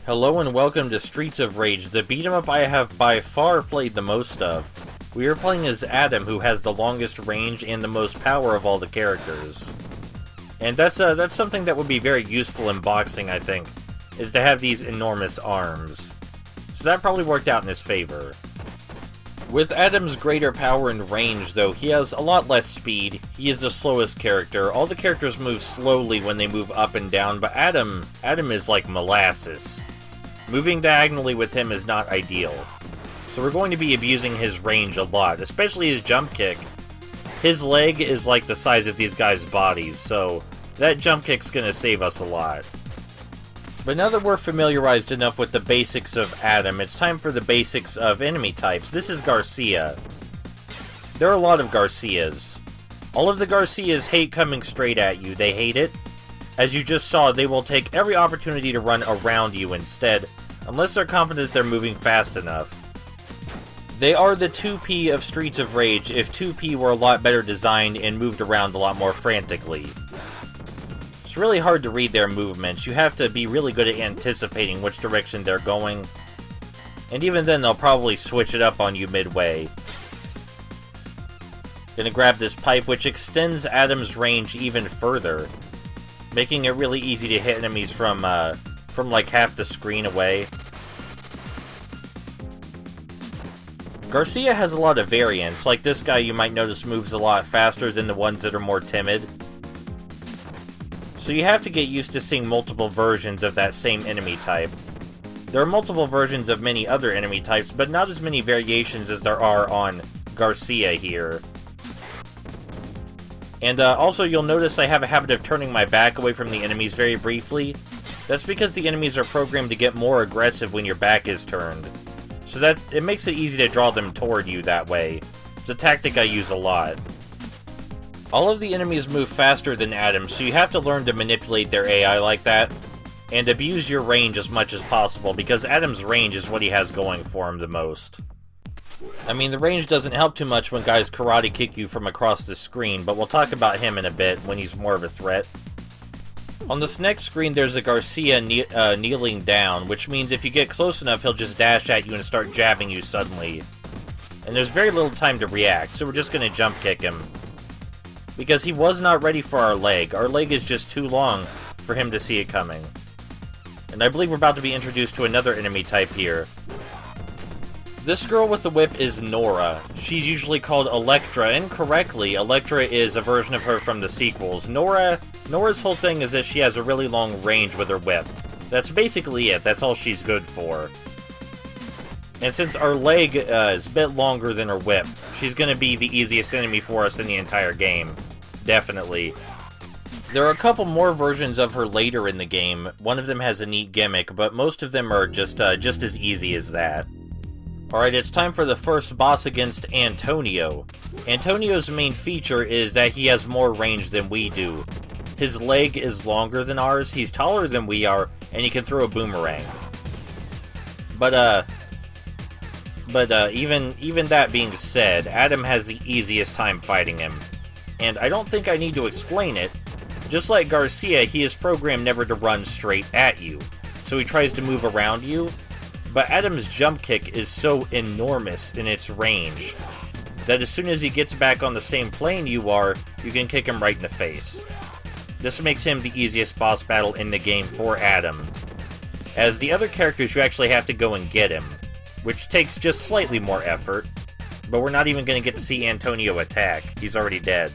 Hello and welcome to Streets of Rage, the beat-em-up I have by far played the most of. We are playing as Adam, who has the longest range and the most power of all the characters. And that's something that would be very useful in boxing, I think, is to have these enormous arms. So that probably worked out in his favor. With Adam's greater power and range, though, he has a lot less speed. He is the slowest character. All the characters move slowly when they move up and down, but Adam is like molasses. Moving diagonally with him is not ideal. So we're going to be abusing his range a lot, especially his jump kick. His leg is like the size of these guys' bodies, so that jump kick's gonna save us a lot. But now that we're familiarized enough with the basics of Adam, it's time for the basics of enemy types. This is Garcia. There are a lot of Garcias. All of the Garcias hate coming straight at you. They hate it. As you just saw, they will take every opportunity to run around you instead, unless they're confident they're moving fast enough. They are the 2P of Streets of Rage if 2P were a lot better designed and moved around a lot more frantically. It's really hard to read their movements. You have to be really good at anticipating which direction they're going. And even then, they'll probably switch it up on you midway. Gonna grab this pipe, which extends Adam's range even further, making it really easy to hit enemies from like half the screen away. Garcia has a lot of variants. Like this guy, you might notice moves a lot faster than the ones that are more timid. So you have to get used to seeing multiple versions of that same enemy type. There are multiple versions of many other enemy types, but not as many variations as there are on Garcia here. And also you'll notice I have a habit of turning my back away from the enemies very briefly. That's because the enemies are programmed to get more aggressive when your back is turned. So that it makes it easy to draw them toward you that way. It's a tactic I use a lot. All of the enemies move faster than Adam, so you have to learn to manipulate their AI like that, and abuse your range as much as possible, because Adam's range is what he has going for him the most. I mean, the range doesn't help too much when guys karate kick you from across the screen, but we'll talk about him in a bit when he's more of a threat. On this next screen, there's a Garcia kneeling down, which means if you get close enough, he'll just dash at you and start jabbing you suddenly. And there's very little time to react, so we're just gonna jump kick him. Because he was not ready for our leg. Our leg is just too long for him to see it coming. And I believe we're about to be introduced to another enemy type here. This girl with the whip is Nora. She's usually called Electra, incorrectly. Electra is a version of her from the sequels. Nora's whole thing is that she has a really long range with her whip. That's basically it. That's all she's good for. And since our leg is a bit longer than her whip, she's going to be the easiest enemy for us in the entire game. Definitely. There are a couple more versions of her later in the game. One of them has a neat gimmick, but most of them are just as easy as that. Alright, it's time for the first boss against Antonio. Antonio's main feature is that he has more range than we do. His leg is longer than ours, he's taller than we are, and he can throw a boomerang. But even that being said, Adam has the easiest time fighting him. And I don't think I need to explain it. Just like Garcia, he is programmed never to run straight at you, so he tries to move around you. But Adam's jump kick is so enormous in its range that as soon as he gets back on the same plane you are, you can kick him right in the face. This makes him the easiest boss battle in the game for Adam. As the other characters, you actually have to go and get him, which takes just slightly more effort, but we're not even going to get to see Antonio attack. He's already dead.